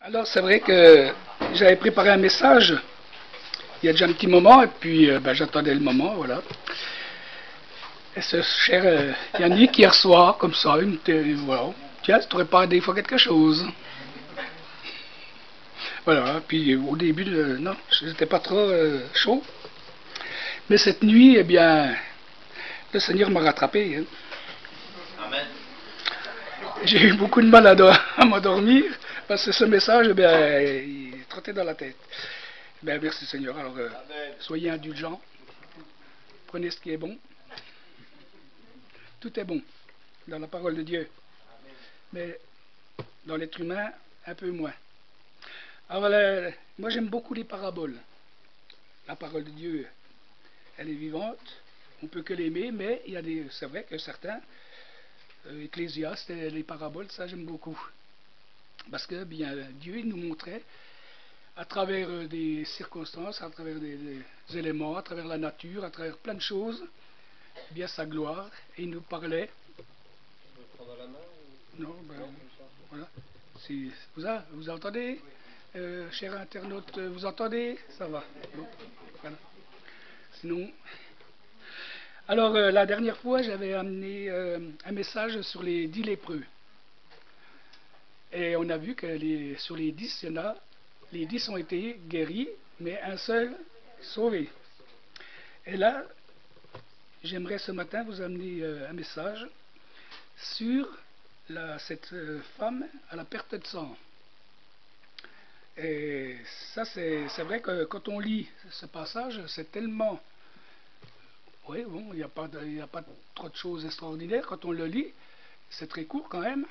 Alors c'est vrai que j'avais préparé un message il y a déjà un petit moment et puis j'attendais le moment, voilà. Et ce cher Yannick hier soir, comme ça, il me dit, voilà, tiens, tu n'aurais pas des fois quelque chose. Voilà, puis au début, non, je n'étais pas trop chaud. Mais cette nuit, eh bien, le Seigneur m'a rattrapé, hein. Amen. J'ai eu beaucoup de mal à m'endormir parce que ce message, eh bien, il trottait dans la tête. Ben, merci Seigneur. Alors, Amen. soyez indulgents. Prenez ce qui est bon. Tout est bon dans la parole de Dieu. Mais dans l'être humain, un peu moins. Alors, moi, j'aime beaucoup les paraboles. La parole de Dieu, elle est vivante. On peut que l'aimer, mais il y a c'est vrai que certains, Ecclésiaste, les paraboles, ça, j'aime beaucoup. Parce que, bien, Dieu, il nous montrait à travers des circonstances, à travers des éléments, à travers la nature, à travers plein de choses, bien sa gloire, et il nous parlait. Vous pouvez prendre la main ou... Non, ben, Non, comme ça. voilà. Si, vous entendez, cher internaute, vous entendez? Ça va. Bon, voilà. Sinon. Alors, la dernière fois, j'avais amené un message sur les 10 lépreux. Et on a vu que sur les 10, il y en a, les 10 ont été guéris, mais un seul sauvé. Et là, j'aimerais ce matin vous amener un message sur cette femme à la perte de sang. Et ça, c'est vrai que quand on lit ce passage, c'est tellement... Oui, bon, il n'y a pas trop de choses extraordinaires. Quand on le lit, c'est très court quand même.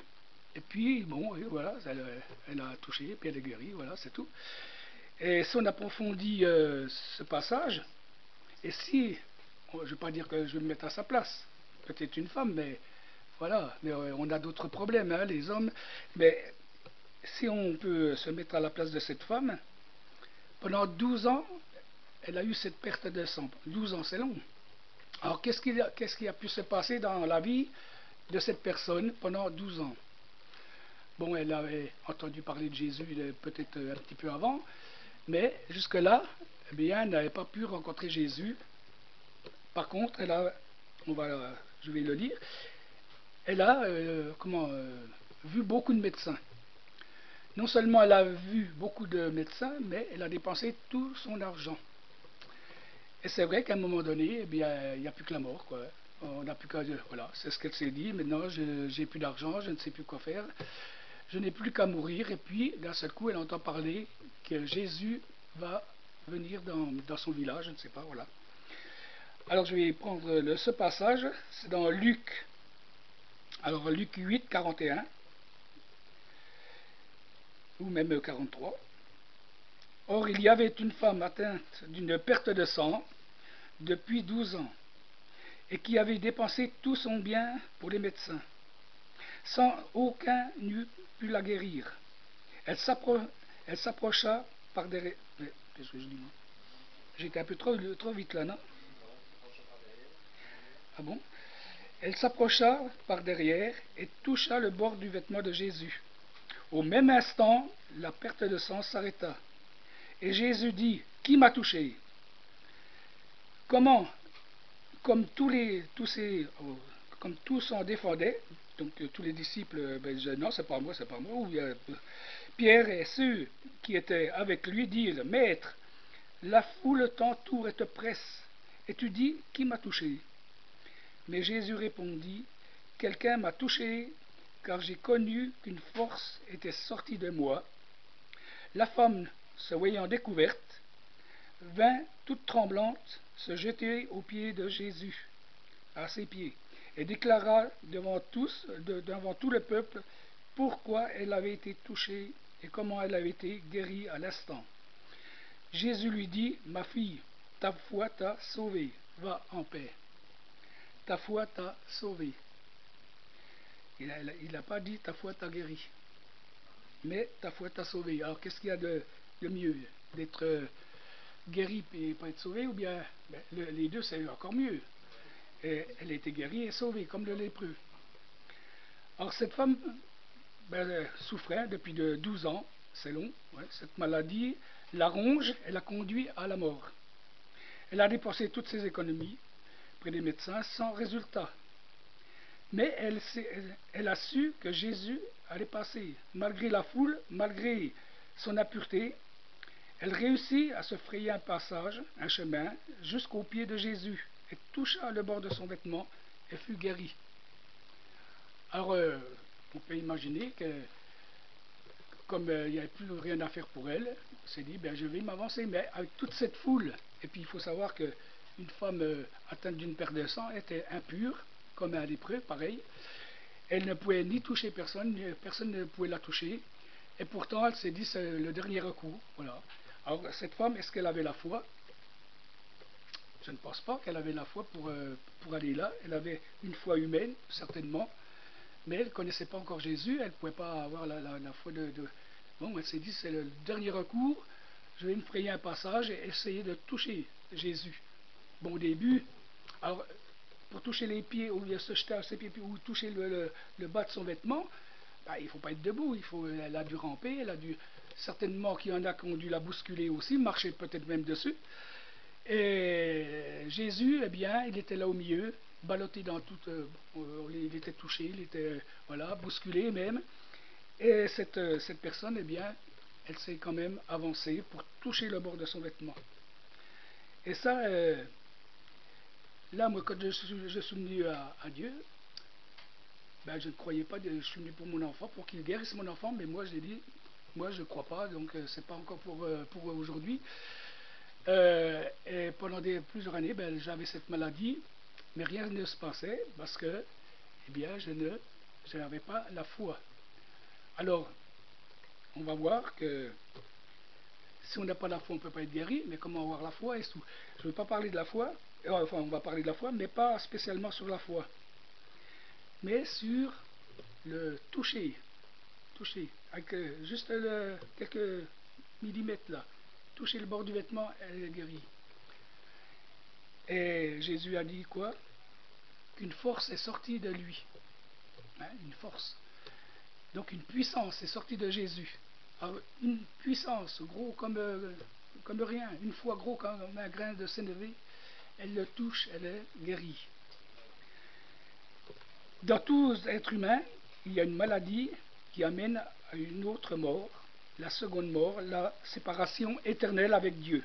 Et puis, bon, oui, voilà, elle a touché, puis elle est guérie, voilà, c'est tout. Et si on approfondit ce passage, et si, je ne vais pas dire que je vais me mettre à sa place, peut-être une femme, mais voilà, mais on a d'autres problèmes, hein, les hommes. Mais si on peut se mettre à la place de cette femme, pendant 12 ans, elle a eu cette perte de sang. 12 ans, c'est long. Alors, qu'est-ce qui a pu se passer dans la vie de cette personne pendant 12 ans? Bon, elle avait entendu parler de Jésus peut-être un petit peu avant, mais jusque-là, eh bien, elle n'avait pas pu rencontrer Jésus. Par contre, je vais le lire, elle a vu beaucoup de médecins. Non seulement elle a vu beaucoup de médecins, mais elle a dépensé tout son argent. Et c'est vrai qu'à un moment donné, eh bien, il n'y a plus que la mort, quoi. On n'a plus qu'à dire, voilà, c'est ce qu'elle s'est dit. Maintenant, je n'ai plus d'argent, je ne sais plus quoi faire. Je n'ai plus qu'à mourir. Et puis, d'un seul coup, elle entend parler que Jésus va venir dans son village, je ne sais pas, voilà. Alors, je vais prendre ce passage, c'est dans Luc. Alors, Luc 8, 41, ou même 43. Or, il y avait une femme atteinte d'une perte de sang depuis 12 ans, et qui avait dépensé tout son bien pour les médecins, sans aucun n'eût pu la guérir. Elle s'approcha par derrière. Qu'est-ce que je dis moi? J'étais un peu trop vite là, non? Ah bon? Elle s'approcha par derrière et toucha le bord du vêtement de Jésus. Au même instant, la perte de sang s'arrêta. Et Jésus dit, qui m'a touché? Comment? Comme comme tous s'en défendaient, donc tous les disciples disaient non, c'est pas moi, ou Pierre et ceux qui étaient avec lui dirent, Maître, la foule t'entoure et te presse, et tu dis, qui m'a touché? Mais Jésus répondit, quelqu'un m'a touché, car j'ai connu qu'une force était sortie de moi. La femme, se voyant découverte, vint toute tremblante se jeter aux pieds de Jésus, à ses pieds, et déclara devant tout le peuple pourquoi elle avait été touchée et comment elle avait été guérie à l'instant. Jésus lui dit, ma fille, ta foi t'a sauvée, va en paix. Ta foi t'a sauvée. Il n'a pas dit ta foi t'a guéri, mais ta foi t'a sauvée. Alors qu'est-ce qu'il y a de mieux? D'être guéri et pas être sauvé, ou bien les deux c'est encore mieux. Et elle a été guérie et sauvée, comme le lépreux. Alors cette femme souffrait depuis 12 ans, c'est long, ouais, cette maladie la ronge et la conduit à la mort. Elle a dépensé toutes ses économies près des médecins sans résultat. Mais elle a su que Jésus allait passer. Malgré la foule, malgré son impureté, elle réussit à se frayer un passage, un chemin, jusqu'au pied de Jésus, et toucha le bord de son vêtement et fut guérie. Alors, on peut imaginer que, comme il n'y avait plus rien à faire pour elle, elle s'est dit, je vais m'avancer, mais avec toute cette foule. Et puis, il faut savoir qu'une femme atteinte d'une perte de sang était impure, comme un lépreux, pareil. Elle ne pouvait ni toucher personne, personne ne pouvait la toucher. Et pourtant, elle s'est dit, c'est le dernier recours. Voilà. Alors, cette femme, est-ce qu'elle avait la foi? Je ne pense pas qu'elle avait la foi pour aller là. Elle avait une foi humaine, certainement. Mais elle ne connaissait pas encore Jésus. Elle ne pouvait pas avoir la foi de... Bon, elle s'est dit, c'est le dernier recours. Je vais me frayer un passage et essayer de toucher Jésus. Bon, au début, alors, pour toucher les pieds, ou se jeter à ses pieds, ou toucher le bas de son vêtement, il ne faut pas être debout, elle a dû ramper, elle a dû, certainement qu'il y en a qui ont dû la bousculer aussi, marcher peut-être même dessus. Et Jésus, eh bien, il était là au milieu, ballotté dans tout, il était touché, il était, voilà, bousculé même. Et cette personne, eh bien, elle s'est quand même avancée pour toucher le bord de son vêtement. Et ça, là, moi, quand je suis venu à Dieu, je ne croyais pas, je suis venu pour mon enfant, pour qu'il guérisse mon enfant, mais moi, j'ai dit, moi, je ne crois pas, donc c'est pas encore pour aujourd'hui. Et pendant plusieurs années, j'avais cette maladie, mais rien ne se passait parce que, eh bien, je n'avais pas la foi. Alors, on va voir que si on n'a pas la foi, on ne peut pas être guéri, mais comment avoir la foi et tout. Je ne veux pas parler de la foi, enfin, on va parler de la foi, mais pas spécialement sur la foi, mais sur le toucher, avec juste quelques millimètres là, toucher le bord du vêtement, elle est guérie. Et Jésus a dit quoi? Qu'une force est sortie de lui. Une force. Donc une puissance est sortie de Jésus. Alors, une puissance, gros comme rien, une fois gros comme un grain de sénévé, elle le touche, elle est guérie. Dans tout être humain, il y a une maladie qui amène à une autre mort, la seconde mort, la séparation éternelle avec Dieu.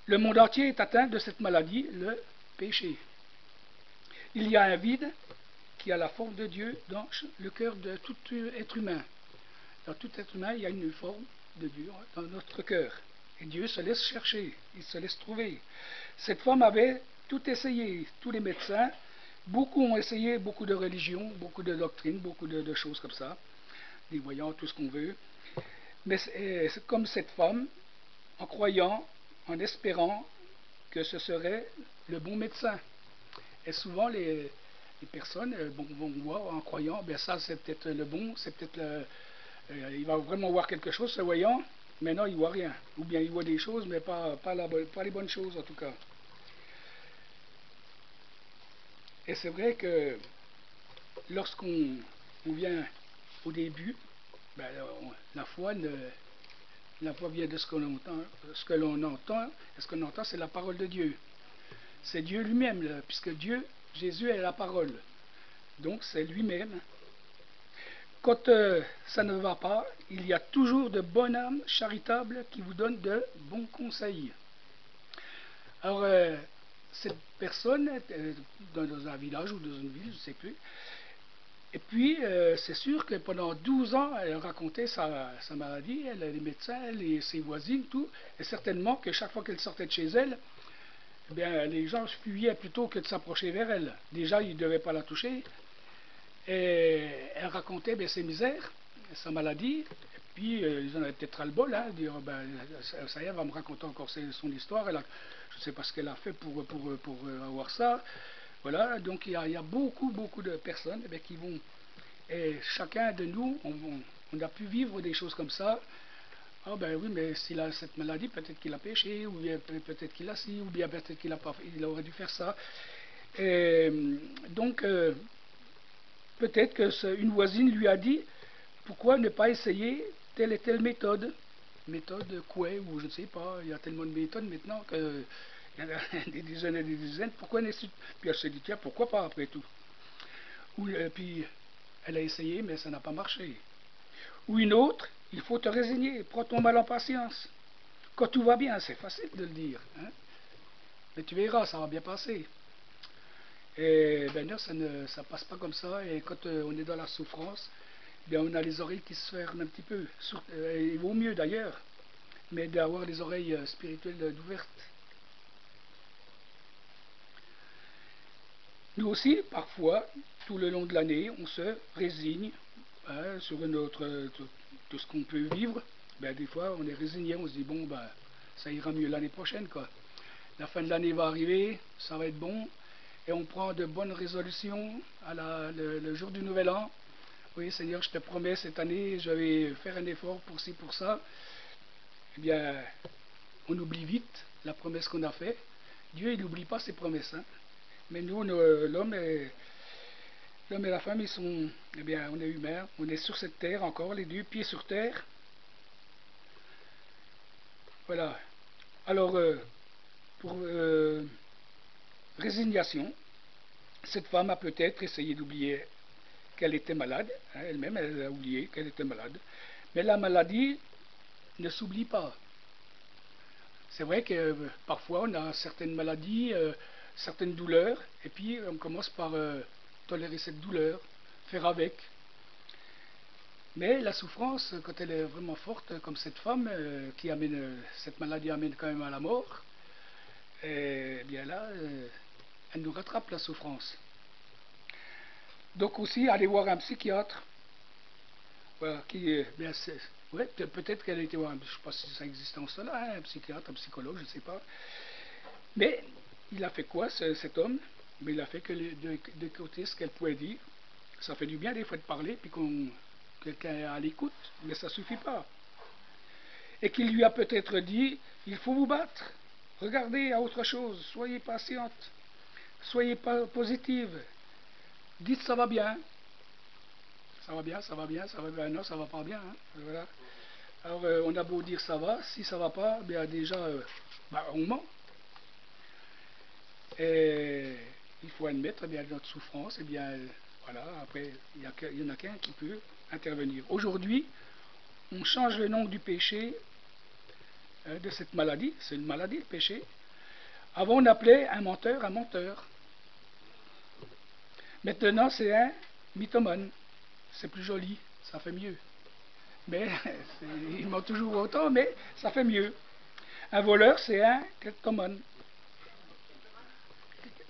Le monde entier est atteint de cette maladie, le péché. Il y a un vide qui a la forme de Dieu dans le cœur de tout être humain. Dans tout être humain, il y a une forme de Dieu dans notre cœur. Et Dieu se laisse chercher, il se laisse trouver. Cette femme avait tout essayé, tous les médecins, beaucoup ont essayé, beaucoup de religions, beaucoup de doctrines, beaucoup de choses comme ça, des voyants, tout ce qu'on veut. Mais c'est comme cette femme, en croyant, en espérant que ce serait le bon médecin. Et souvent, les personnes vont voir en croyant, ça c'est peut-être le bon, c'est peut-être il va vraiment voir quelque chose, ce voyant, mais non, il ne voit rien. Ou bien il voit des choses, mais pas les bonnes choses en tout cas. Et c'est vrai que lorsqu'on vient au début, la foi vient de ce que l'on entend. Ce que l'on entend, et ce qu'on entend, c'est la parole de Dieu. C'est Dieu lui-même, puisque Dieu, Jésus est la parole. Donc c'est lui-même. Quand ça ne va pas, il y a toujours de bonnes âmes charitables qui vous donnent de bons conseils. Alors, cette personne, dans un village ou dans une ville, je ne sais plus, et puis c'est sûr que pendant 12 ans, elle racontait sa maladie, les médecins, ses voisines, tout, et certainement que chaque fois qu'elle sortait de chez elle, les gens fuyaient plutôt que de s'approcher vers elle. Déjà, ils ne devaient pas la toucher. Et elle racontait ses misères, sa maladie, et puis ils en avaient peut-être ras-le-bol, dire ça y est, elle va me raconter encore son histoire, je ne sais pas ce qu'elle a fait pour avoir ça. Voilà, donc il y a beaucoup de personnes qui vont, et chacun de nous, on a pu vivre des choses comme ça. Ah oui, mais s'il a cette maladie, peut-être qu'il a péché, ou bien peut-être qu'il a ci, ou bien peut-être qu'il aurait dû faire ça. Et donc, peut-être qu'une voisine lui a dit, pourquoi ne pas essayer telle et telle méthode. Méthode quoi, ou je ne sais pas, il y a tellement de méthodes maintenant que il y en a des dizaines et des dizaines. Pourquoi n'est-ce. Puis elle se dit, tiens, pourquoi pas après tout. Ou, puis elle a essayé, mais ça n'a pas marché. Ou une autre, il faut te résigner, prends ton mal en patience. Quand tout va bien, c'est facile de le dire. Hein? Mais tu verras, ça va bien passer. Et ben non, ça passe pas comme ça. Et quand on est dans la souffrance, bien on a les oreilles qui se ferment un petit peu. Il vaut mieux d'ailleurs, mais d'avoir les oreilles spirituelles ouvertes. Nous aussi, parfois, tout le long de l'année, on se résigne sur tout ce qu'on peut vivre. Ben, des fois, on est résigné, on se dit, bon, ben, ça ira mieux l'année prochaine, quoi. La fin de l'année va arriver, ça va être bon, et on prend de bonnes résolutions le jour du Nouvel An. Oui, Seigneur, je te promets, cette année, je vais faire un effort pour ci, pour ça. Eh bien, on oublie vite la promesse qu'on a faite. Dieu, il n'oublie pas ses promesses. Hein. Mais nous, l'homme et la femme, ils sont, eh bien, on est humains, on est sur cette terre encore, les deux pieds sur terre. Voilà. Alors, pour résignation, cette femme a peut-être essayé d'oublier qu'elle était malade, hein, elle-même, elle a oublié qu'elle était malade. Mais la maladie ne s'oublie pas. C'est vrai que parfois on a certaines maladies, certaines douleurs, et puis on commence par tolérer cette douleur, faire avec. Mais la souffrance, quand elle est vraiment forte, comme cette femme qui amène, cette maladie amène quand même à la mort, et bien là, elle nous rattrape la souffrance. Donc aussi, aller voir un psychiatre. Voilà, bien, ouais, peut-être qu'elle a été voir, je ne sais pas si ça existe en cela, hein, un psychiatre, un psychologue, je ne sais pas. Mais il a fait quoi, cet homme? Mais il a fait que d'écouter ce qu'elle pouvait dire. Ça fait du bien des fois de parler, puis quelqu'un est à l'écoute, mais ça ne suffit pas. Et qu'il lui a peut-être dit, il faut vous battre, regardez à autre chose, soyez patiente, soyez pas positive, dites ça va bien. Ça va bien, ça va bien, ça va bien, non, ça va pas bien. Hein, voilà. Alors on a beau dire ça va, si ça va pas, bien déjà, on ment. Et il faut admettre eh bien, notre souffrance, et bien voilà, après, il n'y en a qu'un qui peut intervenir. Aujourd'hui, on change le nom du péché de cette maladie, c'est une maladie le péché. Avant on appelait un menteur un menteur. Maintenant c'est un mythomane, c'est plus joli, ça fait mieux. Mais il ment toujours autant, mais ça fait mieux. Un voleur c'est un kleptomane.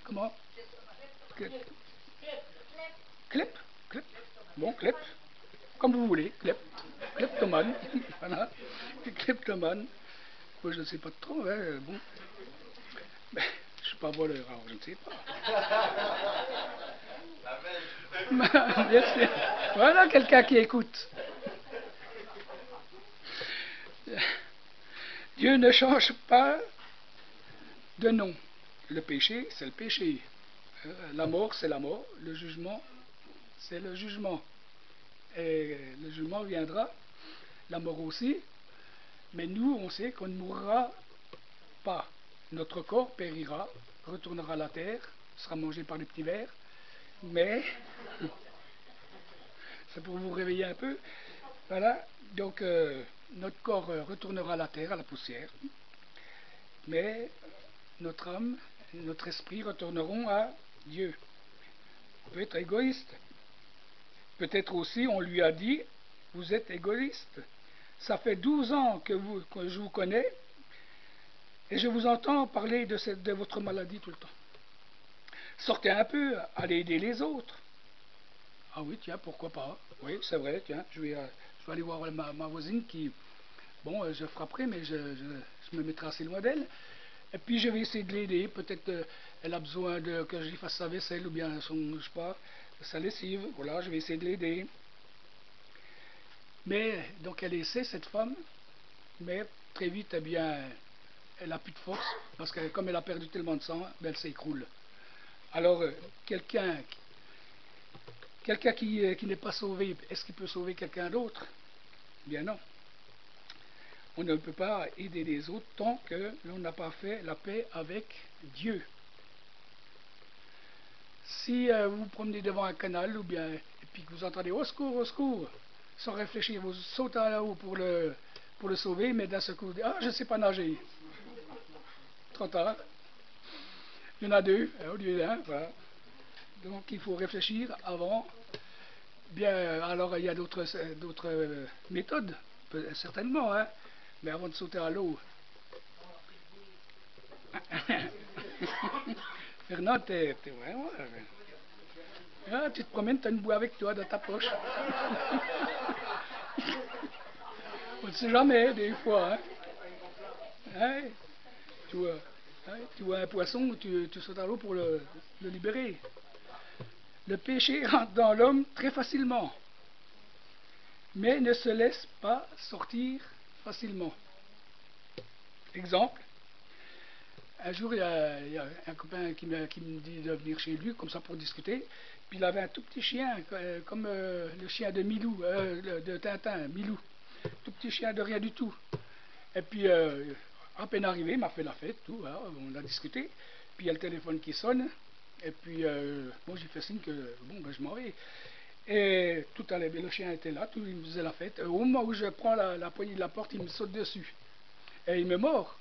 Comment? Klep, klep. Bon, klep. Comme vous voulez, klep. Kleptomane. Voilà. Kleptomane. Moi, je ne sais pas trop, hein. Bon. Ben, je ne suis pas voleur, alors je ne sais pas. Merci. Voilà quelqu'un qui écoute. Dieu ne change pas de nom. Le péché, c'est le péché. La mort, c'est la mort. Le jugement, c'est le jugement. Et le jugement viendra, la mort aussi. Mais nous, on sait qu'on ne mourra pas. Notre corps périra, retournera à la terre, sera mangé par les petits vers. Mais, c'est pour vous réveiller un peu. Voilà. Donc, notre corps retournera à la terre, à la poussière. Mais notre âme, notre esprit retourneront à Dieu. On peut être égoïste. Peut-être aussi, on lui a dit, vous êtes égoïste. Ça fait 12 ans que je vous connais et je vous entends parler de votre maladie tout le temps. Sortez un peu, allez aider les autres. Ah oui, tiens, pourquoi pas. Oui, c'est vrai, tiens, je vais aller voir ma voisine qui... Bon, je frapperai, mais je me mettrai assez loin d'elle. Et puis je vais essayer de l'aider. Peut-être elle a besoin que je lui fasse sa vaisselle ou bien je sais pas, sa lessive. Voilà, je vais essayer de l'aider. Mais, donc elle essaie, cette femme, mais très vite, eh bien, elle n'a plus de force, parce que comme elle a perdu tellement de sang, ben, elle s'écroule. Alors, quelqu'un qui n'est pas sauvé, est-ce qu'il peut sauver quelqu'un d'autre? Bien non. On ne peut pas aider les autres tant que l'on n'a pas fait la paix avec Dieu. Si vous vous promenez devant un canal, ou bien, et puis que vous entendez au secours, sans réfléchir, vous sautez là-haut pour le sauver, mais d'un seul coup, vous dites, ah, je ne sais pas nager. Trop tard. Il y en a deux, au lieu d'un, voilà. Donc il faut réfléchir avant. Bien, alors il y a d'autres méthodes, certainement, hein, mais avant de sauter à l'eau. Fernand, t'es vraiment. Ah, tu te promènes, tu as une bouée avec toi dans ta poche. On ne sait jamais, des fois. Hein. Hein, tu vois un poisson, tu sautes à l'eau pour le libérer. Le péché rentre dans l'homme très facilement, mais ne se laisse pas sortir facilement. Exemple, un jour, il y a un copain qui me dit de venir chez lui, comme ça pour discuter. Puis il avait un tout petit chien, comme le chien de Milou, de Tintin, Milou. Tout petit chien de rien du tout. Et puis, à peine arrivé, il m'a fait la fête, tout, hein, on a discuté. Puis il y a le téléphone qui sonne. Et puis, moi j'ai fait signe que, bon, ben, je m'en vais. Et tout allait bien, le chien était là, tout, il me faisait la fête. Au moment où je prends la poignée de la porte, il me saute dessus. Et il me mord.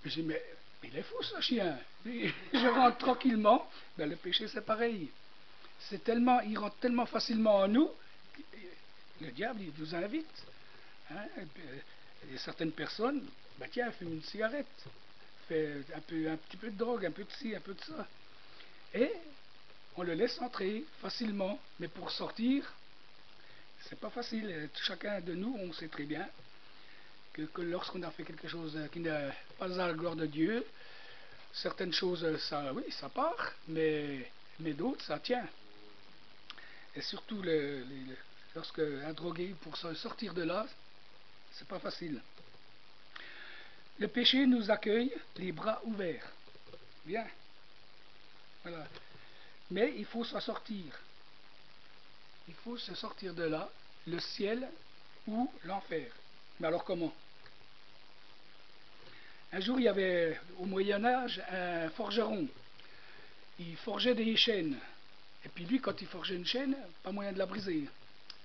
J'ai dit, mais il est fou ce chien. Je rentre tranquillement. Ben, le péché c'est pareil. C'est tellement, il rentre tellement facilement en nous. Le diable, il nous invite. Hein, et certaines personnes, ben tiens, fume une cigarette, fait un petit peu de drogue, un peu de ci, un peu de ça. Et on le laisse entrer facilement. Mais pour sortir, c'est pas facile. Chacun de nous, on sait très bien que lorsqu'on a fait quelque chose qui n'est pas à la gloire de Dieu, certaines choses, ça, oui, ça part, mais d'autres, ça tient. Et surtout, lorsque un drogué, pour sortir de là, c'est pas facile. Le péché nous accueille les bras ouverts. Bien. Voilà. Mais il faut s'en sortir. Il faut se sortir de là, le ciel ou l'enfer. Mais alors comment? Un jour, il y avait au Moyen-Âge un forgeron. Il forgeait des chaînes. Et puis lui, quand il forgeait une chaîne, pas moyen de la briser.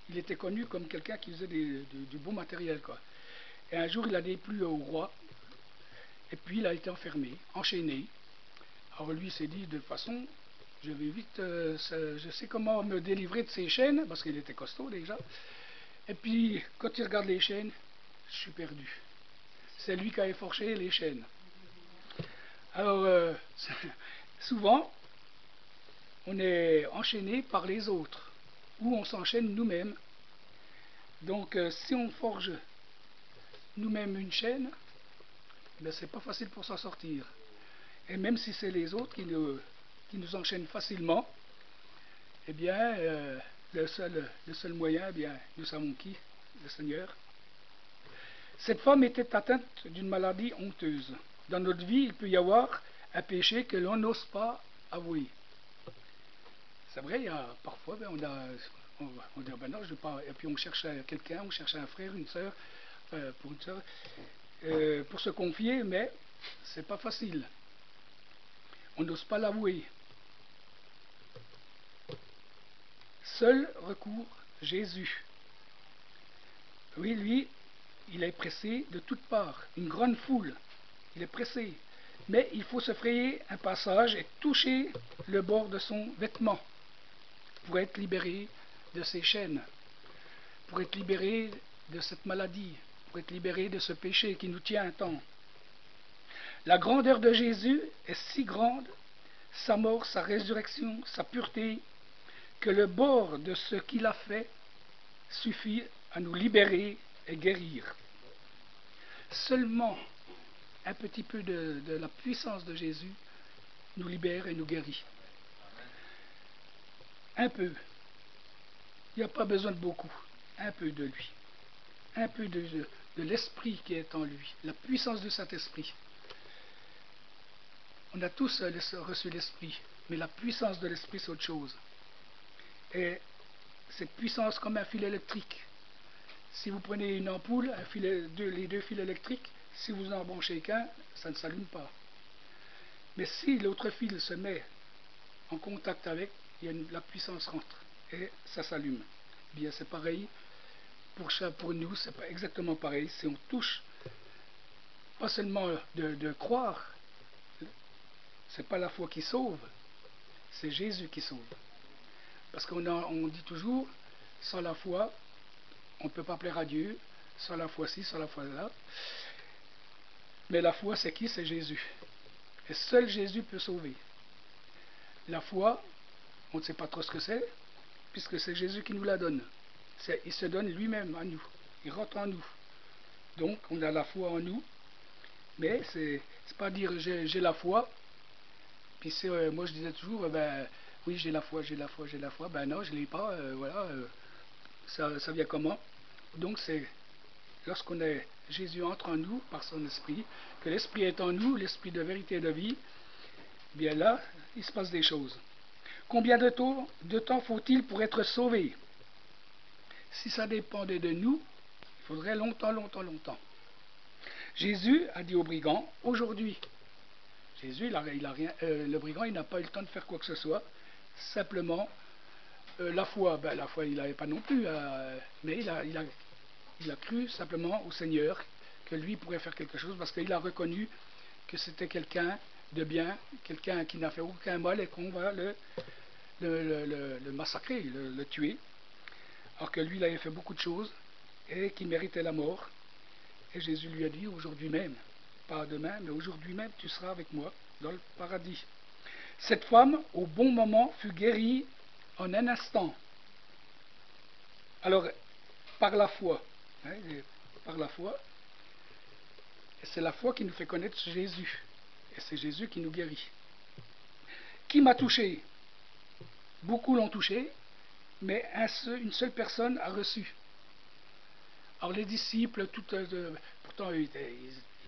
Il était connu comme quelqu'un qui faisait du beau matériel, quoi. Et un jour, il a déplu au roi. Et puis, il a été enfermé, enchaîné. Alors lui, il s'est dit, de toute façon, je vais vite, je sais comment me délivrer de ces chaînes, parce qu'il était costaud déjà. Et puis, quand il regarde les chaînes, je suis perdu. C'est lui qui a forgé les chaînes. Alors, souvent, on est enchaîné par les autres, ou on s'enchaîne nous-mêmes. Donc, si on forge nous-mêmes une chaîne, ben, c'est pas facile pour s'en sortir. Et même si c'est les autres qui nous enchaînent facilement, eh bien, le seul moyen, eh bien, nous savons qui? Le Seigneur. Cette femme était atteinte d'une maladie honteuse. Dans notre vie, il peut y avoir un péché que l'on n'ose pas avouer. C'est vrai, il y a parfois, ben, on dit, ben non, je ne veux pas. Et puis on cherche quelqu'un, on cherche un frère, une sœur, pour une sœur, pour se confier, mais c'est pas facile. On n'ose pas l'avouer. Seul recours, Jésus. Oui, lui, il est pressé de toutes parts, une grande foule. Il est pressé. Mais il faut se frayer un passage et toucher le bord de son vêtement pour être libéré de ses chaînes, pour être libéré de cette maladie, pour être libéré de ce péché qui nous tient tant. La grandeur de Jésus est si grande, sa mort, sa résurrection, sa pureté, que le bord de ce qu'il a fait suffit à nous libérer et guérir. Seulement un petit peu de la puissance de Jésus nous libère et nous guérit. Un peu. Il n'y a pas besoin de beaucoup. Un peu de lui. Un peu de l'esprit qui est en lui. La puissance de cet esprit. On a tous reçu l'esprit, mais la puissance de l'esprit, c'est autre chose. Et cette puissance, comme un fil électrique, Si vous prenez une ampoule, les deux fils électriques, si vous en branchez qu'un, ça ne s'allume pas. Mais si l'autre fil se met en contact avec, la puissance rentre et ça s'allume. Bien, c'est pareil pour nous, c'est pas exactement pareil. Si on touche, pas seulement de croire, c'est pas la foi qui sauve, c'est Jésus qui sauve. Parce on dit toujours, sans la foi, on ne peut pas plaire à Dieu, sans la foi ci, sans la foi là. Mais la foi, c'est qui? C'est Jésus. Et seul Jésus peut sauver. La foi, on ne sait pas trop ce que c'est, puisque c'est Jésus qui nous la donne. Il se donne lui-même à nous. Il rentre en nous. Donc, on a la foi en nous, mais c'est pas dire j'ai la foi, puis moi je disais toujours, oui, j'ai la foi, j'ai la foi, j'ai la foi. Ben non, je ne l'ai pas, voilà. Ça vient comment? Donc, c'est lorsqu'on est Jésus entre en nous par son esprit, que l'esprit est en nous, l'esprit de vérité et de vie, bien là, il se passe des choses. Combien de temps faut-il pour être sauvé? Si ça dépendait de nous, il faudrait longtemps, longtemps, longtemps. Jésus a dit au brigand, aujourd'hui, Jésus, le brigand, il n'a pas eu le temps de faire quoi que ce soit, simplement, la foi, il n'avait pas non plus, mais il a cru simplement au Seigneur que lui pourrait faire quelque chose parce qu'il a reconnu que c'était quelqu'un de bien, quelqu'un qui n'a fait aucun mal et qu'on va le massacrer, le tuer. Alors que lui, il avait fait beaucoup de choses et qui méritait la mort. Et Jésus lui a dit, aujourd'hui même, pas demain, mais aujourd'hui même, tu seras avec moi dans le paradis. Cette femme, au bon moment, fut guérie en un instant. Alors, par la foi, par la foi, c'est la foi qui nous fait connaître Jésus. Et c'est Jésus qui nous guérit. Qui m'a touché? Beaucoup l'ont touché, mais une seule personne a reçu. Alors les disciples, pourtant ils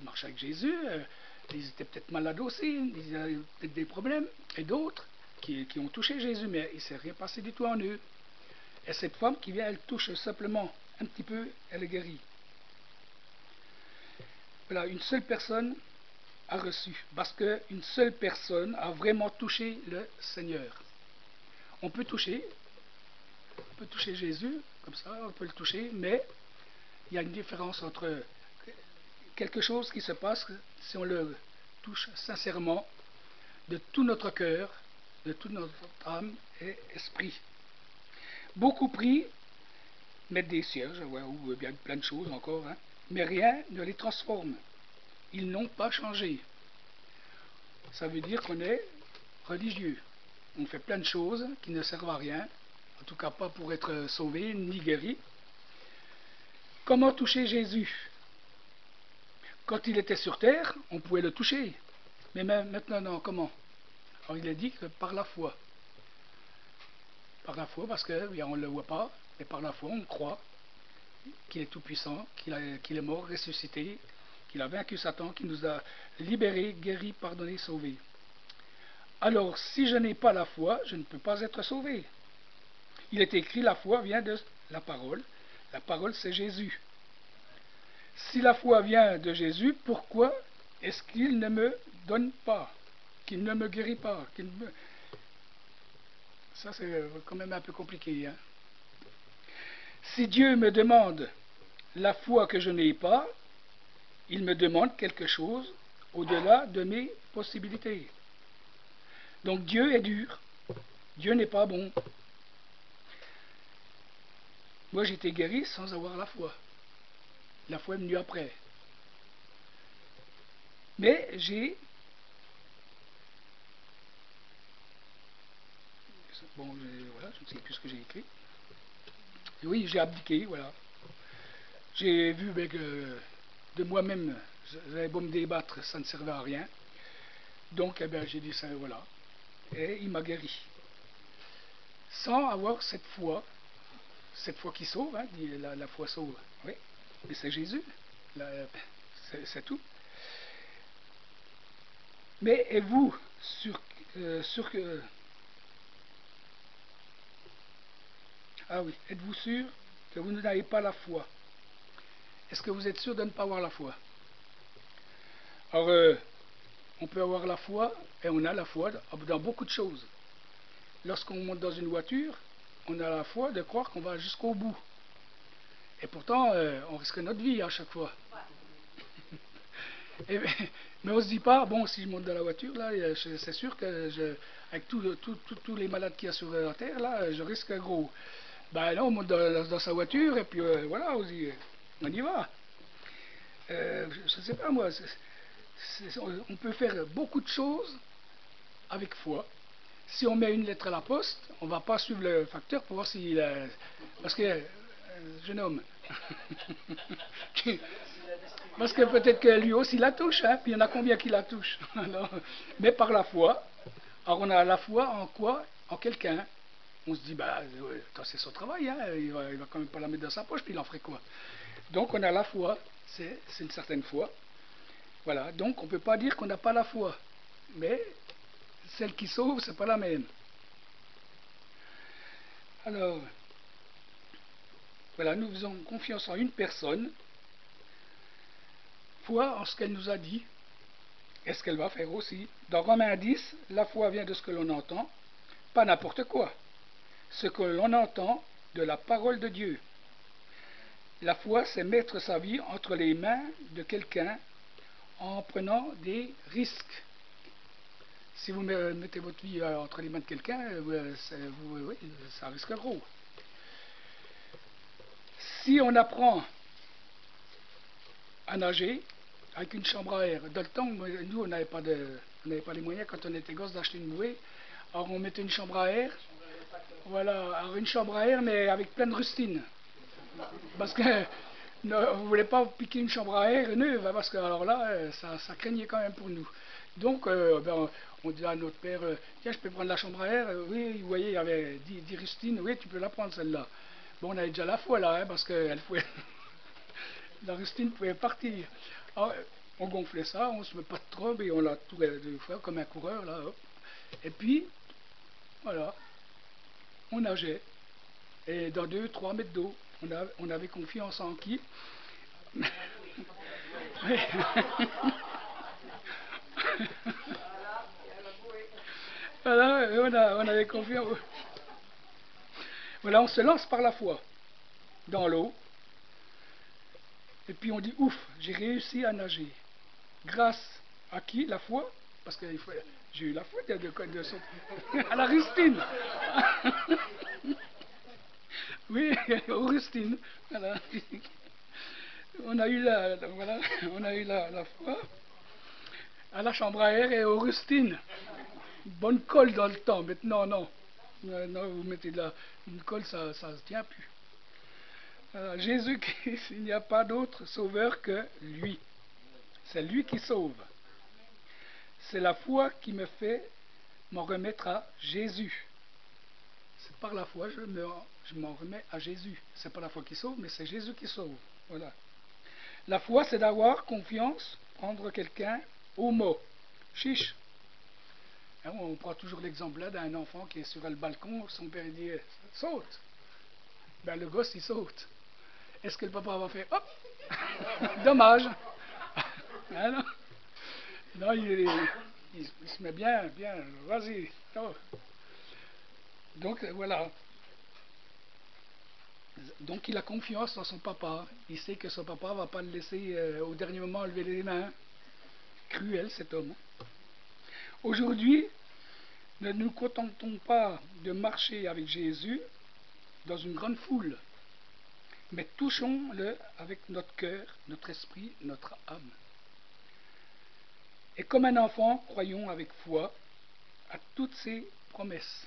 marchaient avec Jésus, ils étaient peut-être malades aussi, ils avaient peut-être des problèmes, et d'autres qui ont touché Jésus, mais il ne s'est rien passé du tout en eux. Et cette femme qui vient, elle touche simplement un petit peu, elle est guérie. Voilà, une seule personne a reçu, parce qu'une seule personne a vraiment touché le Seigneur. On peut toucher Jésus, comme ça, on peut le toucher, mais il y a une différence entre quelque chose qui se passe si on le touche sincèrement, de tout notre cœur, de toute notre âme et esprit. Beaucoup prient, mettent des cierges, ou bien plein de choses encore, mais rien ne les transforme. Ils n'ont pas changé. Ça veut dire qu'on est religieux. On fait plein de choses qui ne servent à rien, en tout cas pas pour être sauvé ni guéri. Comment toucher Jésus? Quand il était sur terre, on pouvait le toucher. Mais même maintenant, non, comment? Alors il est dit que par la foi. Par la foi, parce qu'on ne le voit pas, mais par la foi, on croit qu'il est tout-puissant, qu'il est mort, ressuscité, qu'il a vaincu Satan, qu'il nous a libérés, guéris, pardonnés, sauvés. Alors, si je n'ai pas la foi, je ne peux pas être sauvé. Il est écrit, la foi vient de la parole. La parole, c'est Jésus. Si la foi vient de Jésus, pourquoi est-ce qu'il ne me donne pas, qu'il ne me guérit pas, Ça, c'est quand même un peu compliqué. Si Dieu me demande la foi que je n'ai pas, il me demande quelque chose au-delà de mes possibilités. Donc Dieu est dur. Dieu n'est pas bon. Moi, j'ai été guéri sans avoir la foi. La foi est venue après. Mais voilà, je ne sais plus ce que j'ai écrit. Et oui, j'ai abdiqué, voilà. J'ai vu que de moi-même, j'avais beau me débattre, ça ne servait à rien. Donc, j'ai dit ça, voilà. Et il m'a guéri. Sans avoir cette foi qui sauve, la foi sauve. Oui, mais c'est Jésus, c'est tout. Mais êtes-vous sûr que... Ah oui, êtes-vous sûr que vous n'avez pas la foi? est-ce que vous êtes sûr de ne pas avoir la foi? Alors, on peut avoir la foi, et on a la foi dans beaucoup de choses. Lorsqu'on monte dans une voiture, on a la foi de croire qu'on va jusqu'au bout. Et pourtant, on risque notre vie à chaque fois. Mais on ne se dit pas, bon, si je monte dans la voiture, là, c'est sûr que avec tous les malades qu'il y a sur la terre, là, je risque gros. Ben là, on monte dans sa voiture, et puis voilà, on y va. Je ne sais pas moi, on peut faire beaucoup de choses avec foi. Si on met une lettre à la poste, on ne va pas suivre le facteur pour voir s'il a... Parce que, jeune homme, parce que peut-être que lui aussi la touche, hein, puis il y en a combien qui la touchent. Mais par la foi, alors on a la foi en quoi? En quelqu'un. On se dit, bah, c'est son travail, hein, il va quand même pas la mettre dans sa poche, puis il en ferait quoi? Donc on a la foi, c'est une certaine foi. Voilà, donc on ne peut pas dire qu'on n'a pas la foi. Mais celle qui sauve, c'est pas la même. Alors, voilà, nous faisons confiance en une personne, foi en ce qu'elle nous a dit, et ce qu'elle va faire aussi. Dans Romains 10, la foi vient de ce que l'on entend, pas n'importe quoi. Ce que l'on entend de la parole de Dieu. La foi, c'est mettre sa vie entre les mains de quelqu'un en prenant des risques. Si vous mettez votre vie entre les mains de quelqu'un, oui, ça risque gros. Si on apprend à nager avec une chambre à air, dans le temps, nous, on n'avait pas les moyens, quand on était gosse, d'acheter une bouée. Alors on mettait une chambre à air, voilà, alors une chambre à air, mais avec plein de rustines. Parce que on ne voulait pas piquer une chambre à air neuve, parce que alors là, ça craignait quand même pour nous. Donc, on dit à notre père, tiens, je peux prendre la chambre à air? Oui, vous voyez, il y avait 10 rustines, oui, tu peux la prendre celle-là. Bon, on avait déjà la foi là, hein, parce que la rustine pouvait partir. Alors, on gonflait ça, on se met pas de trombe et on la tourait 2 fois comme un coureur, là, hop. Et puis, voilà, on nageait. Et dans 2-3 mètres d'eau, on avait confiance en qui? Voilà, on avait confiance. Voilà, on se lance par la foi dans l'eau. Et puis on dit, ouf, j'ai réussi à nager. Grâce à qui? La foi? Parce que j'ai eu la foi à la rustine. Oui, aux rustines. Voilà. On a eu la foi à la chambre à air et aux rustines. Bonne colle dans le temps. Maintenant, non. Non, vous mettez une colle, ça ne se tient plus. Jésus-Christ, il n'y a pas d'autre sauveur que lui. C'est lui qui sauve. C'est la foi qui me fait m'en remettre à Jésus. C'est par la foi je m'en remets à Jésus. C'est pas la foi qui sauve, mais c'est Jésus qui sauve. Voilà. La foi, c'est d'avoir confiance, prendre quelqu'un au mot. Chiche. Hein, on prend toujours l'exemple là d'un enfant qui est sur le balcon, son père dit saute. Ben le gosse il saute. Est-ce que le papa va faire hop? Dommage. Hein, non, non il se met bien, vas-y. Oh. Donc voilà. Donc il a confiance dans son papa. Il sait que son papa ne va pas le laisser au dernier moment lever les mains. Cruel cet homme. Aujourd'hui, ne nous contentons pas de marcher avec Jésus dans une grande foule, mais touchons-le avec notre cœur, notre esprit, notre âme. Et comme un enfant, croyons avec foi à toutes ses promesses.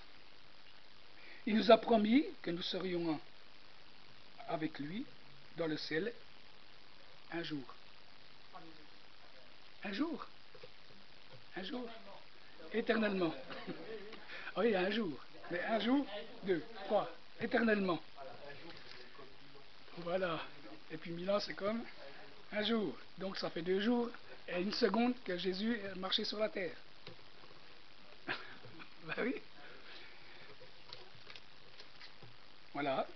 Il nous a promis que nous serions avec lui dans le ciel un jour. Un jour. Un jour. Éternellement. Oui, un jour. Mais un jour, 2, 3. Éternellement. Voilà. Et puis 1000 ans, c'est comme un jour. Donc ça fait 2 jours et 1 seconde que Jésus est marché sur la terre. Ben oui. Voilà.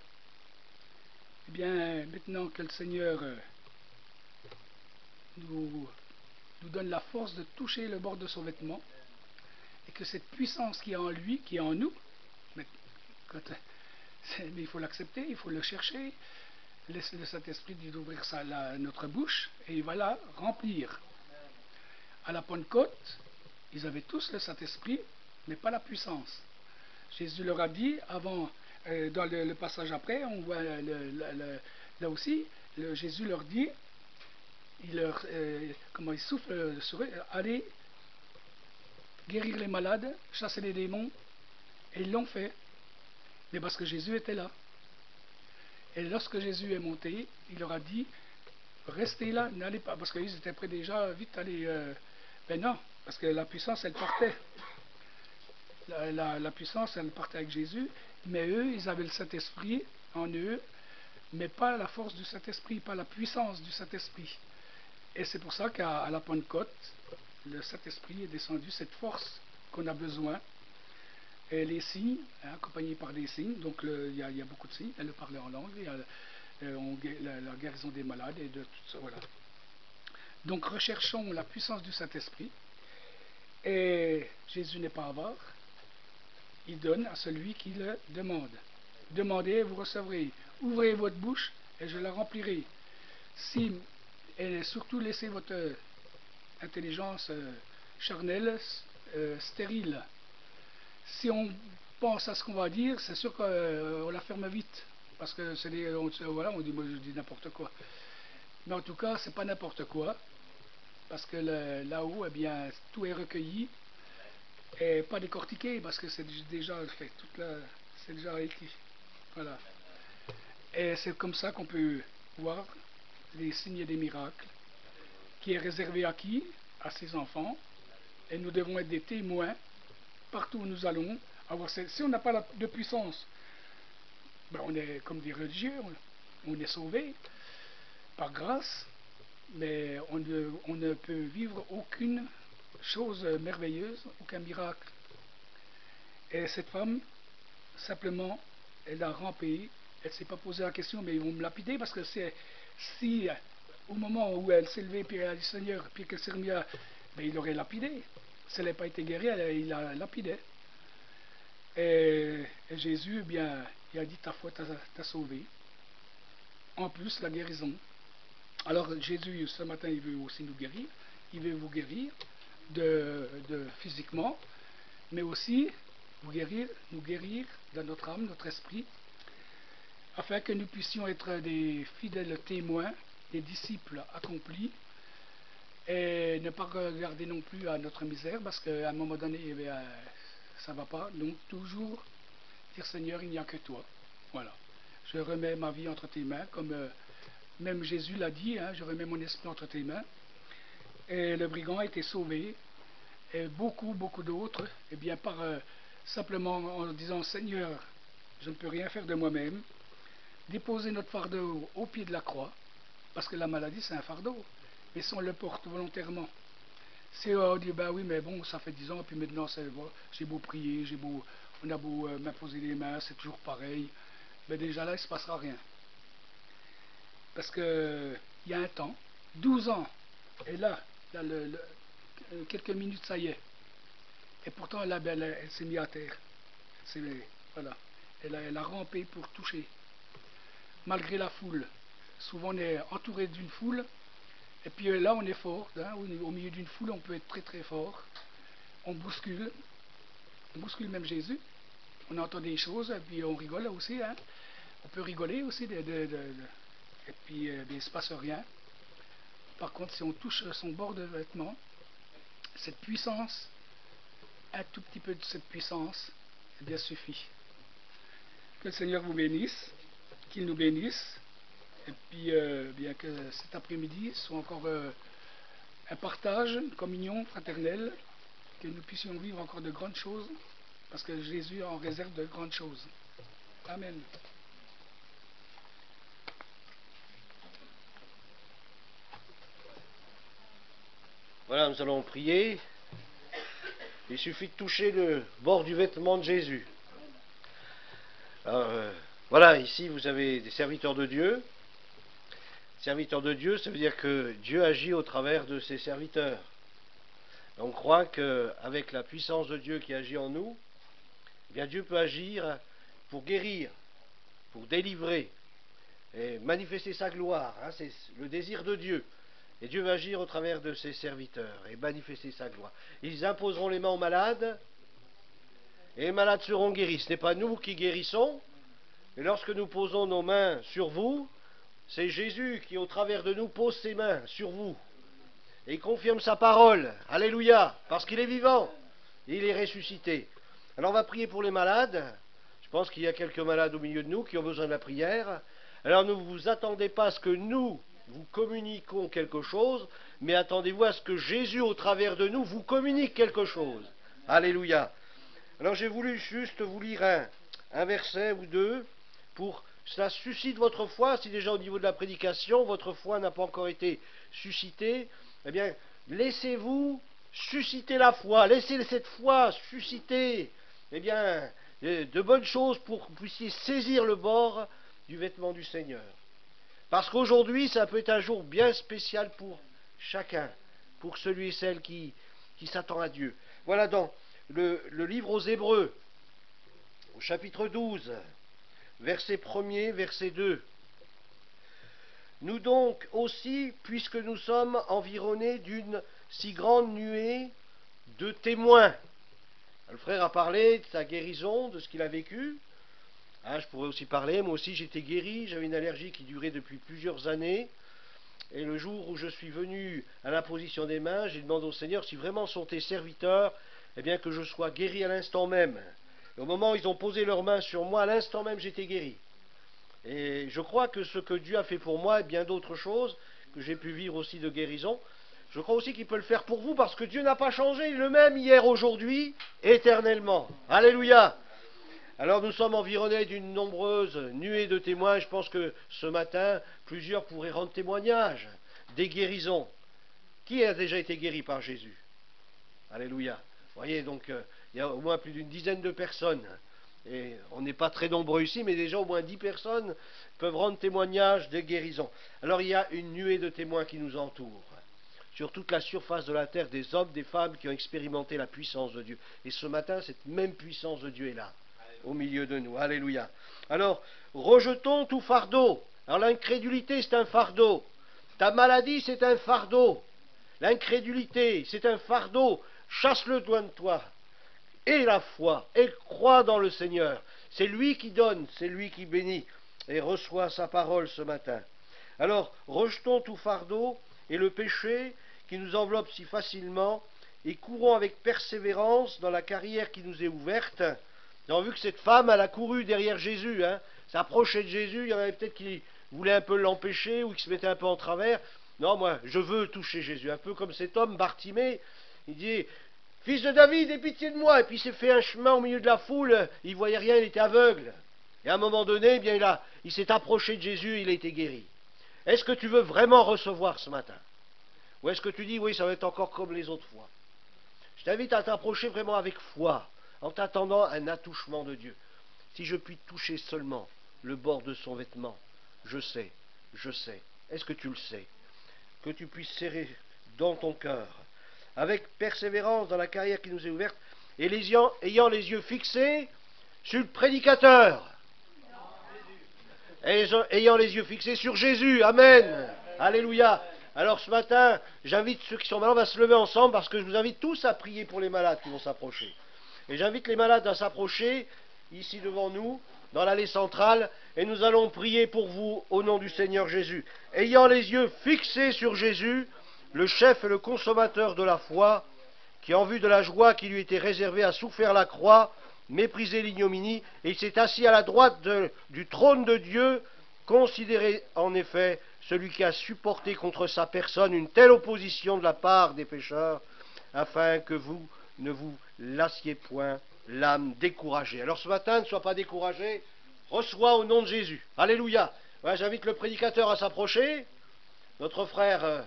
Eh bien, maintenant que le Seigneur nous donne la force de toucher le bord de son vêtement, et que cette puissance qui est en lui, qui est en nous, mais il faut l'accepter, il faut le chercher, laisser le Saint-Esprit d'ouvrir notre bouche, et il va la remplir. À la Pentecôte, ils avaient tous le Saint-Esprit, mais pas la puissance. Jésus leur a dit, avant, dans le passage après, on voit là aussi, Jésus leur dit, comment il souffle sur eux, allez guérir les malades, chasser les démons, et ils l'ont fait. Mais parce que Jésus était là. Et lorsque Jésus est monté, il leur a dit, restez là, n'allez pas, parce qu'ils étaient prêts déjà, vite aller. Ben non, parce que la puissance, elle partait. La puissance, elle partait avec Jésus, mais eux, ils avaient le Saint-Esprit en eux, mais pas la force du Saint-Esprit, pas la puissance du Saint-Esprit. Et c'est pour ça qu'à la Pentecôte, le Saint-Esprit est descendu, cette force qu'on a besoin. Et les signes, accompagnés par des signes, donc il y a beaucoup de signes, elle parlait en langue, il y a la guérison des malades et de tout ça, voilà. Donc recherchons la puissance du Saint-Esprit. Et Jésus n'est pas avare, il donne à celui qui le demande. Demandez, vous recevrez. Ouvrez votre bouche et je la remplirai. Et surtout laissez votre intelligence charnelle stérile. Si on pense à ce qu'on va dire, c'est sûr qu'on la ferme vite. Parce que on dit, moi je dis n'importe quoi. Mais en tout cas, c'est pas n'importe quoi. Parce que là-haut, eh bien, tout est recueilli. Et pas décortiqué, parce que c'est déjà fait. C'est déjà écrit. Voilà. Et c'est comme ça qu'on peut voir les signes et des miracles, qui est réservé à qui? À ses enfants. Et nous devons être des témoins partout où nous allons. Si on n'a pas de puissance, ben on est comme des religieux, on est sauvé par grâce, mais on ne peut vivre aucune chose merveilleuse, aucun miracle. Et cette femme, simplement, elle a rampé, elle ne s'est pas posé la question, mais ils vont me lapider, parce que si au moment où elle s'est levée, puis elle a dit Seigneur, puis qu'elle s'est remise ben, il l'aurait lapidé. Si elle n'a pas été guérie, il la lapidait. Et Jésus, eh bien, il a dit ta foi t'a sauvé. En plus, la guérison. Alors Jésus, ce matin, il veut aussi nous guérir. Il veut vous guérir physiquement, mais aussi nous guérir dans notre âme, notre esprit, afin que nous puissions être des fidèles témoins, des disciples accomplis, et ne pas regarder non plus à notre misère, parce qu'à un moment donné, eh bien, ça ne va pas. Donc toujours dire Seigneur, il n'y a que toi. Voilà. Je remets ma vie entre tes mains, comme même Jésus l'a dit, hein, je remets mon esprit entre tes mains. Et le brigand a été sauvé, et beaucoup d'autres, eh bien par simplement en disant Seigneur, je ne peux rien faire de moi-même, déposer notre fardeau au pied de la croix, parce que la maladie c'est un fardeau, mais si on le porte volontairement, si on dit ben oui mais bon ça fait 10 ans, puis maintenant j'ai beau prier, on a beau m'imposer les mains, c'est toujours pareil, mais déjà là il ne se passera rien. Parce que il y a un temps, 12 ans, et là quelques minutes ça y est, et pourtant là ben, elle s'est mise à terre. Voilà. Elle a rampé pour toucher, malgré la foule. Souvent on est entouré d'une foule, et puis là on est fort, hein, au milieu d'une foule on peut être très très fort, on bouscule même Jésus, on entend des choses, et puis on rigole aussi, hein. On peut rigoler aussi, et puis il ne se passe rien. Par contre si on touche son bord de vêtement, cette puissance, un tout petit peu de cette puissance, eh bien suffit. Que le Seigneur vous bénisse, qu'il nous bénisse, et puis bien que cet après-midi soit encore un partage, une communion fraternelle, que nous puissions vivre encore de grandes choses, parce que Jésus en réserve de grandes choses. Amen. Voilà, nous allons prier. Il suffit de toucher le bord du vêtement de Jésus. Alors, voilà, ici vous avez des serviteurs de Dieu. serviteur de Dieu, ça veut dire que Dieu agit au travers de ses serviteurs. On croit qu'avec la puissance de Dieu qui agit en nous, eh bien Dieu peut agir pour guérir, pour délivrer et manifester sa gloire. Hein, c'est le désir de Dieu. Et Dieu va agir au travers de ses serviteurs et manifester sa gloire. Ils imposeront les mains aux malades et les malades seront guéris. Ce n'est pas nous qui guérissons, mais lorsque nous posons nos mains sur vous, c'est Jésus qui, au travers de nous, pose ses mains sur vous. Et il confirme sa parole. Alléluia. Parce qu'il est vivant. Et il est ressuscité. Alors on va prier pour les malades. Je pense qu'il y a quelques malades au milieu de nous qui ont besoin de la prière. Alors ne vous attendez pas à ce que nous vous communiquons quelque chose, mais attendez-vous à ce que Jésus, au travers de nous, vous communique quelque chose. Alléluia. Alors j'ai voulu juste vous lire un verset ou deux pour cela suscite votre foi. Si déjà au niveau de la prédication, votre foi n'a pas encore été suscitée, eh bien, laissez-vous susciter la foi. Laissez cette foi susciter, eh bien, de bonnes choses pour que vous puissiez saisir le bord du vêtement du Seigneur. Parce qu'aujourd'hui, ça peut être un jour bien spécial pour chacun, pour celui et celle qui s'attend à Dieu. Voilà dans le livre aux Hébreux, au chapitre 12, verset 1er, verset 2. Nous donc aussi, puisque nous sommes environnés d'une si grande nuée de témoins. Le frère a parlé de sa guérison, de ce qu'il a vécu. Je pourrais aussi parler, moi aussi j'étais guéri, j'avais une allergie qui durait depuis plusieurs années. Et le jour où je suis venu à l'imposition des mains, j'ai demandé au Seigneur si vraiment sont tes serviteurs, eh bien que je sois guéri à l'instant même. Et au moment où ils ont posé leurs mains sur moi, à l'instant même j'étais guéri. Et je crois que ce que Dieu a fait pour moi et bien d'autres choses, que j'ai pu vivre aussi de guérison, je crois aussi qu'il peut le faire pour vous, parce que Dieu n'a pas changé, il est le même hier, aujourd'hui, éternellement. Alléluia. Alors nous sommes environnés d'une nombreuse nuée de témoins. Je pense que ce matin, plusieurs pourraient rendre témoignage des guérisons. Qui a déjà été guéri par Jésus? Alléluia. Vous voyez, donc il y a au moins plus d'une dizaine de personnes. Et on n'est pas très nombreux ici, mais déjà au moins 10 personnes peuvent rendre témoignage des guérisons. Alors il y a une nuée de témoins qui nous entoure. Sur toute la surface de la terre, des hommes, des femmes qui ont expérimenté la puissance de Dieu. Et ce matin, cette même puissance de Dieu est là, au milieu de nous. Alléluia. Alors, rejetons tout fardeau. Alors l'incrédulité, c'est un fardeau. Ta maladie, c'est un fardeau. L'incrédulité, c'est un fardeau. Chasse-le loin de toi. Et la foi, et crois dans le Seigneur. C'est lui qui donne, c'est lui qui bénit. Et reçois sa parole ce matin. Alors, rejetons tout fardeau et le péché qui nous enveloppe si facilement, et courons avec persévérance dans la carrière qui nous est ouverte. Nous avons vu que cette femme, elle a couru derrière Jésus, s'approchait de Jésus. Il y en avait peut-être qui voulaient un peu l'empêcher ou qui se mettaient un peu en travers. Non, moi, je veux toucher Jésus. Un peu comme cet homme, Bartimée, il dit « Fils de David, aie pitié de moi !» Et puis il s'est fait un chemin au milieu de la foule, il ne voyait rien, il était aveugle. Et à un moment donné, eh bien, il s'est approché de Jésus, il a été guéri. Est-ce que tu veux vraiment recevoir ce matin? Ou est-ce que tu dis « Oui, ça va être encore comme les autres fois ?» Je t'invite à t'approcher vraiment avec foi, en t'attendant un attouchement de Dieu. Si je puis toucher seulement le bord de son vêtement, je sais. Est-ce que tu le sais? Que tu puisses serrer dans ton cœur, avec persévérance dans la carrière qui nous est ouverte, et ayant les yeux fixés sur le prédicateur. Et ayant les yeux fixés sur Jésus. Amen. Alléluia. Alors ce matin, j'invite ceux qui sont malades, on va se lever ensemble, parce que je vous invite tous à prier pour les malades qui vont s'approcher. Et j'invite les malades à s'approcher, ici devant nous, dans l'allée centrale, et nous allons prier pour vous au nom du Seigneur Jésus. Ayant les yeux fixés sur Jésus, le chef et le consommateur de la foi, qui en vue de la joie qui lui était réservée a souffert la croix, méprisé l'ignominie, et il s'est assis à la droite du trône de Dieu. Considérez en effet celui qui a supporté contre sa personne une telle opposition de la part des pécheurs, afin que vous ne vous lassiez point l'âme découragée. Alors ce matin, ne sois pas découragé, reçois au nom de Jésus. Alléluia. Ouais, j'invite le prédicateur à s'approcher, notre frère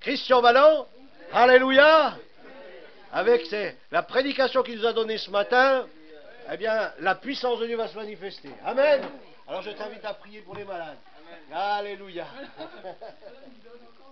Christian Balland. Alléluia. Avec la prédication qu'il nous a donnée ce matin, eh bien, la puissance de Dieu va se manifester. Amen. Alors je t'invite à prier pour les malades. Alléluia. Il donne encore